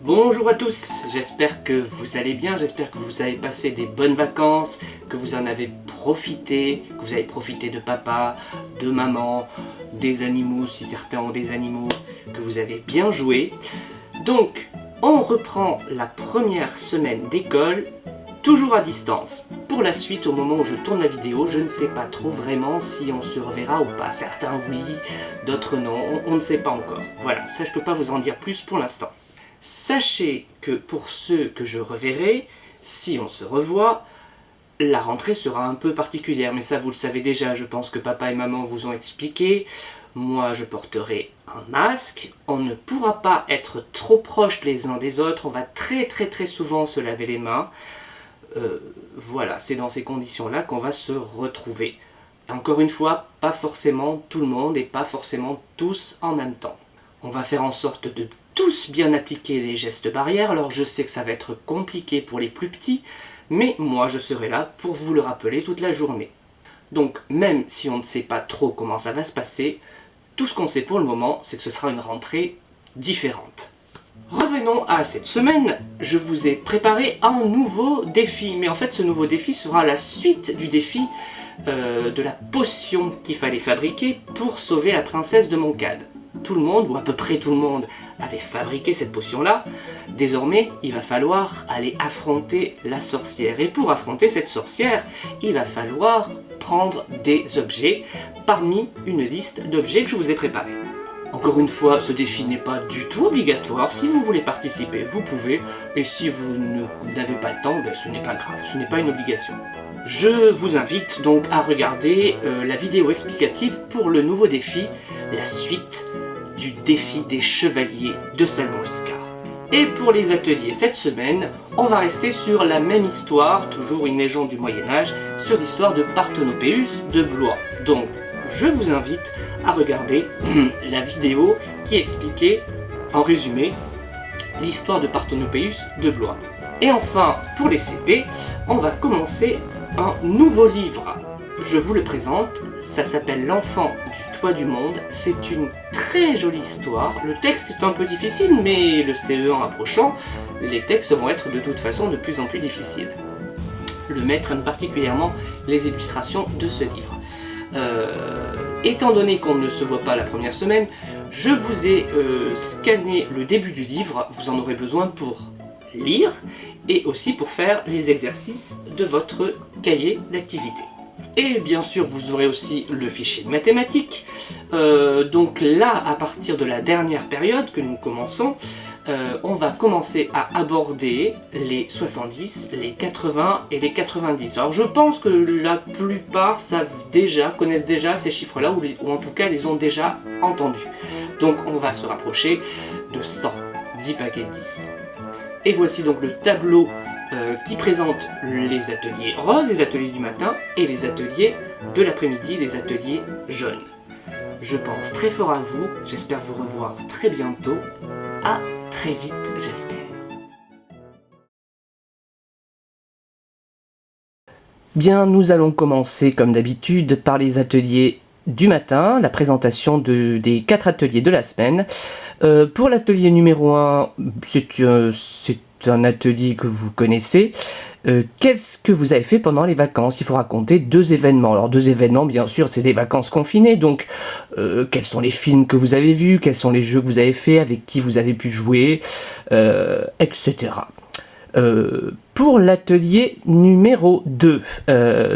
Bonjour à tous, j'espère que vous allez bien, j'espère que vous avez passé des bonnes vacances, que vous en avez profité, que vous avez profité de papa, de maman, des animaux si certains ont des animaux, que vous avez bien joué. Donc, on reprend la première semaine d'école, toujours à distance. Pour la suite, au moment où je tourne la vidéo, je ne sais pas trop vraiment si on se reverra ou pas. Certains oui, d'autres non, on ne sait pas encore. Voilà, ça je peux pas vous en dire plus pour l'instant. Sachez que pour ceux que je reverrai, si on se revoit, la rentrée sera un peu particulière, mais ça vous le savez déjà, je pense que papa et maman vous ont expliqué. Moi je porterai un masque, on ne pourra pas être trop proches les uns des autres, on va très souvent se laver les mains. Voilà, c'est dans ces conditions-là qu'on va se retrouver. Encore une fois, pas forcément tout le monde et pas forcément tous en même temps. On va faire en sorte de tous bien appliquer les gestes barrières, alors je sais que ça va être compliqué pour les plus petits, mais moi je serai là pour vous le rappeler toute la journée. Donc même si on ne sait pas trop comment ça va se passer, tout ce qu'on sait pour le moment, c'est que ce sera une rentrée différente. Revenons à cette semaine, je vous ai préparé un nouveau défi, mais en fait ce nouveau défi sera la suite du défi de la potion qu'il fallait fabriquer pour sauver la princesse de Moncade. Tout le monde, ou à peu près tout le monde, avait fabriqué cette potion-là. Désormais, il va falloir aller affronter la sorcière. Et pour affronter cette sorcière, il va falloir prendre des objets parmi une liste d'objets que je vous ai préparés. Encore une fois, ce défi n'est pas du tout obligatoire. Si vous voulez participer, vous pouvez. Et si vous n'avez pas le temps, ben, ce n'est pas grave, ce n'est pas une obligation. Je vous invite donc à regarder la vidéo explicative pour le nouveau défi, la suite du défi des chevaliers de Salomon Giscard. Et pour les ateliers cette semaine, on va rester sur la même histoire, toujours une légende du Moyen-Âge, sur l'histoire de Parthenopéus de Blois. Donc, je vous invite à regarder la vidéo qui expliquait, en résumé, l'histoire de Parthenopéus de Blois. Et enfin, pour les CP, on va commencer un nouveau livre. Je vous le présente, ça s'appelle L'enfant du toit du monde, c'est une très jolie histoire. Le texte est un peu difficile, mais le CE1 approchant, les textes vont être de toute façon de plus en plus difficiles. Le maître aime particulièrement les illustrations de ce livre. Étant donné qu'on ne se voit pas la première semaine, je vous ai scanné le début du livre, vous en aurez besoin pour lire, et aussi pour faire les exercices de votre cahier d'activité. Et bien sûr, vous aurez aussi le fichier de mathématiques. Donc là, à partir de la dernière période que nous commençons, on va commencer à aborder les 70, les 80 et les 90. Alors je pense que la plupart connaissent déjà ces chiffres-là, ou en tout cas les ont déjà entendus. Donc on va se rapprocher de 100, 10 paquets de 10. Et voici donc le tableau qui présente les ateliers roses, les ateliers du matin, et les ateliers de l'après-midi, les ateliers jaunes. Je pense très fort à vous, j'espère vous revoir très bientôt. À très vite, j'espère. Bien, nous allons commencer comme d'habitude par les ateliers du matin, la présentation des 4 ateliers de la semaine. Pour l'atelier numéro 1, c'est un atelier que vous connaissez. Qu'est-ce que vous avez fait pendant les vacances? Il faut raconter 2 événements. Alors 2 événements, bien sûr, c'est des vacances confinées, donc quels sont les films que vous avez vus, quels sont les jeux que vous avez fait, avec qui vous avez pu jouer, etc. Pour l'atelier numéro 2,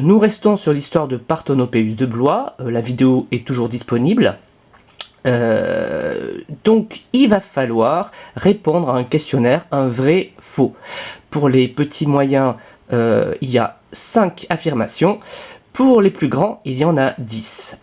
nous restons sur l'histoire de Parthenopéus de Blois. La vidéo est toujours disponible. Donc il va falloir répondre à un questionnaire, un vrai-faux. Pour les petits moyens, il y a 5 affirmations. Pour les plus grands, il y en a 10.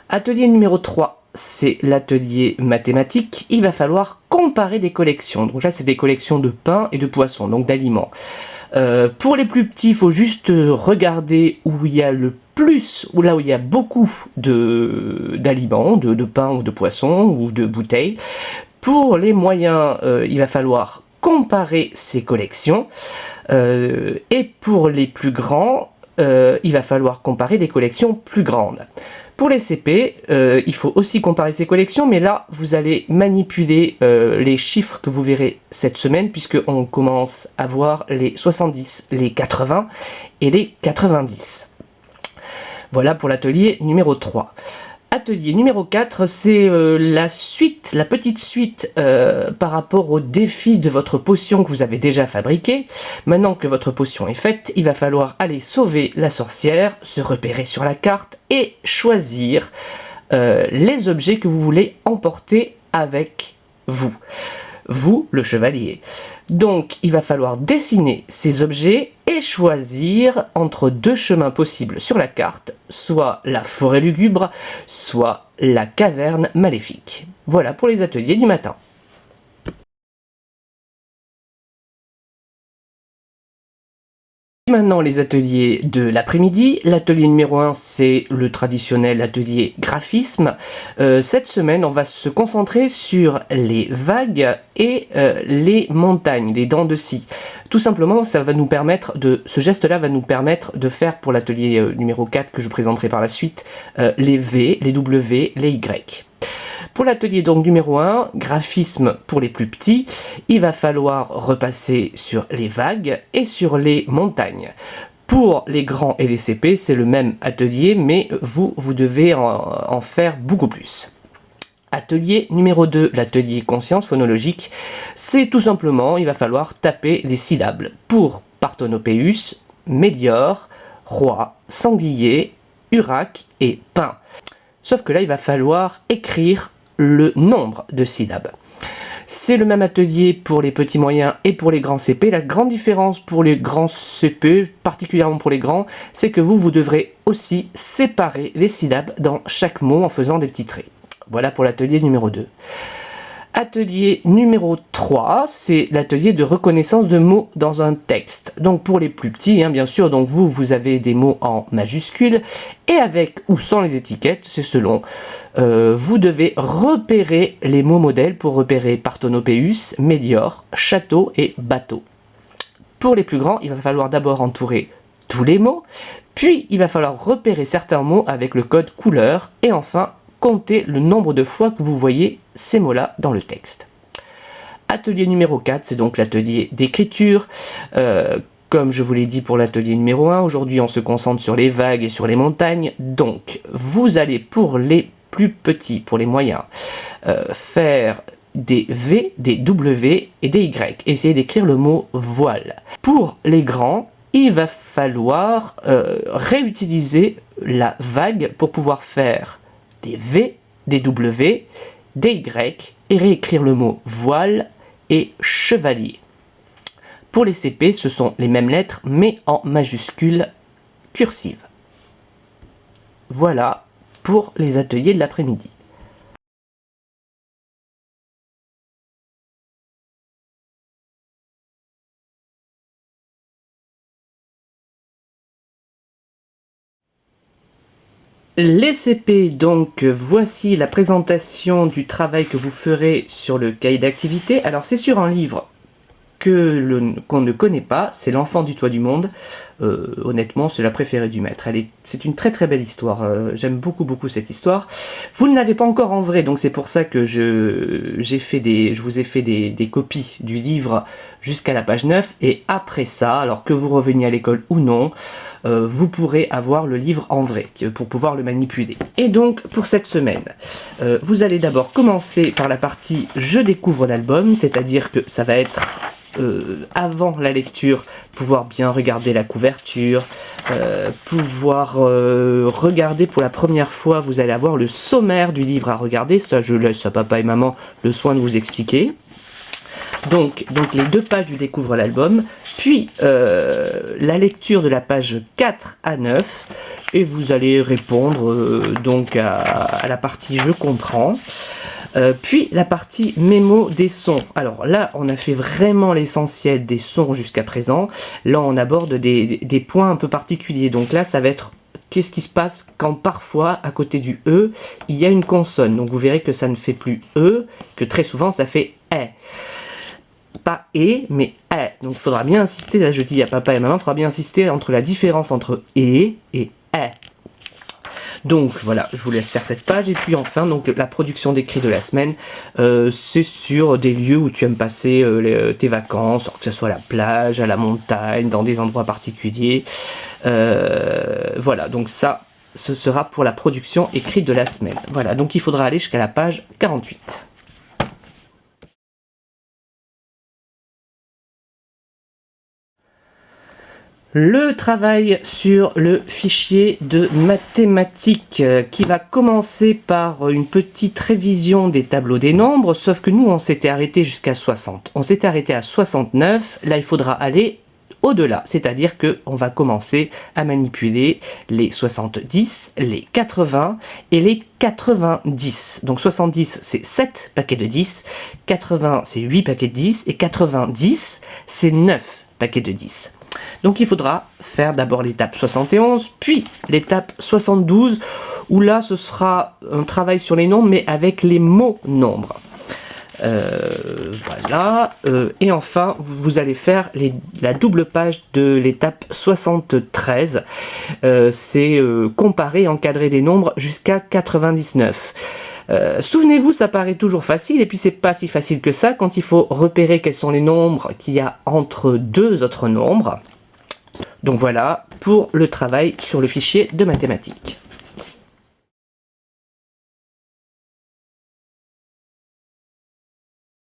Atelier numéro 3, c'est l'atelier mathématique. Il va falloir comparer des collections. Donc là, c'est des collections de pain et de poissons, donc d'aliments. Pour les plus petits, il faut juste regarder où il y a le plus, ou là où il y a beaucoup d'aliments, de pain ou de poissons ou de bouteilles. Pour les moyens, il va falloir comparer ces collections. Et pour les plus grands, il va falloir comparer des collections plus grandes. Pour les CP, il faut aussi comparer ces collections, mais là, vous allez manipuler les chiffres que vous verrez cette semaine, puisqu'on commence à voir les 70, les 80 et les 90. Voilà pour l'atelier numéro 3. Atelier numéro 4, c'est la suite, la petite suite par rapport au défi de votre potion que vous avez déjà fabriqué. Maintenant que votre potion est faite, il va falloir aller sauver la sorcière, se repérer sur la carte et choisir les objets que vous voulez emporter avec vous. Vous, le chevalier. Donc, il va falloir dessiner ces objets et choisir entre deux chemins possibles sur la carte, soit la forêt lugubre, soit la caverne maléfique. Voilà pour les ateliers du matin. Maintenant les ateliers de l'après-midi. L'atelier numéro 1, c'est le traditionnel atelier graphisme. Cette semaine, on va se concentrer sur les vagues et les montagnes, les dents de scie. Tout simplement, ça va nous permettre ce geste-là va nous permettre de faire pour l'atelier numéro 4 que je présenterai par la suite, les V, les W, les Y. Pour l'atelier donc numéro 1, graphisme pour les plus petits, il va falloir repasser sur les vagues et sur les montagnes. Pour les grands et les CP, c'est le même atelier, mais vous devez en faire beaucoup plus. Atelier numéro 2, l'atelier conscience phonologique, c'est tout simplement, il va falloir taper des syllabes pour Parthenopéus, Mélior, Roi, Sanglier, Urac et Pin. Sauf que là, il va falloir écrire le nombre de syllabes. C'est le même atelier pour les petits moyens et pour les grands CP. La grande différence pour les grands CP, particulièrement pour les grands, c'est que vous devrez aussi séparer les syllabes dans chaque mot en faisant des petits traits. Voilà pour l'atelier numéro 2. Atelier numéro 3, c'est l'atelier de reconnaissance de mots dans un texte. Donc pour les plus petits, bien sûr, donc vous avez des mots en majuscules, et avec ou sans les étiquettes, c'est selon. Vous devez repérer les mots modèles pour repérer Parthenopéus, Mélior, château et bateau. Pour les plus grands, il va falloir d'abord entourer tous les mots, puis il va falloir repérer certains mots avec le code couleur, et enfin comptez le nombre de fois que vous voyez ces mots-là dans le texte. Atelier numéro 4, c'est donc l'atelier d'écriture. Comme je vous l'ai dit pour l'atelier numéro 1, aujourd'hui on se concentre sur les vagues et sur les montagnes. Donc, vous allez pour les plus petits, pour les moyens, faire des V, des W et des Y. Essayez d'écrire le mot voile. Pour les grands, il va falloir réutiliser la vague pour pouvoir faire des V, des W, des Y et réécrire le mot voile et chevalier. Pour les CP, ce sont les mêmes lettres mais en majuscules cursives. Voilà pour les ateliers de l'après-midi. Les CP, donc voici la présentation du travail que vous ferez sur le cahier d'activité. Alors c'est sur un livre qu'on ne connaît pas, c'est L'Enfant du Toit du Monde. Honnêtement, c'est la préférée du maître. C'est une très très belle histoire, j'aime beaucoup cette histoire. Vous ne l'avez pas encore en vrai, donc c'est pour ça que je vous ai fait des copies du livre jusqu'à la page 9, et après ça, alors que vous reveniez à l'école ou non, vous pourrez avoir le livre en vrai, pour pouvoir le manipuler. Et donc, pour cette semaine, vous allez d'abord commencer par la partie « Je découvre l'album », c'est-à-dire que ça va être avant la lecture, pouvoir bien regarder la couverture, pouvoir regarder pour la première fois, vous allez avoir le sommaire du livre à regarder, ça je laisse à papa et maman le soin de vous expliquer. Donc les 2 pages du découvre l'album, puis la lecture de la page 4 à 9, et vous allez répondre donc à la partie je comprends. Puis la partie mémo des sons. Alors là, on a fait vraiment l'essentiel des sons jusqu'à présent. Là, on aborde des points un peu particuliers. Donc là, ça va être qu'est-ce qui se passe quand parfois, à côté du E, il y a une consonne. Donc vous verrez que ça ne fait plus E, que très souvent ça fait E. Pas E, mais E. Donc il faudra bien insister, là je dis à papa et maman, il faudra bien insister entre la différence entre E et E. Donc voilà, je vous laisse faire cette page. Et puis enfin, donc la production d'écrit de la semaine, c'est sur des lieux où tu aimes passer tes vacances, que ce soit à la plage, à la montagne, dans des endroits particuliers. Voilà, donc ça, ce sera pour la production écrite de la semaine. Voilà, donc il faudra aller jusqu'à la page 48. Le travail sur le fichier de mathématiques qui va commencer par une petite révision des tableaux des nombres, sauf que nous on s'était arrêté jusqu'à 60. On s'était arrêté à 69, là il faudra aller au-delà, c'est-à-dire qu'on va commencer à manipuler les 70, les 80 et les 90. Donc 70 c'est 7 paquets de 10, 80 c'est 8 paquets de 10 et 90 c'est 9 paquets de 10. Donc il faudra faire d'abord l'étape 71, puis l'étape 72, où là ce sera un travail sur les nombres, mais avec les mots nombres. Voilà, et enfin vous allez faire la double page de l'étape 73, c'est comparer, encadrer des nombres jusqu'à 99. Souvenez-vous, ça paraît toujours facile, et puis c'est pas si facile que ça quand il faut repérer quels sont les nombres qu'il y a entre deux autres nombres. Donc voilà pour le travail sur le fichier de mathématiques.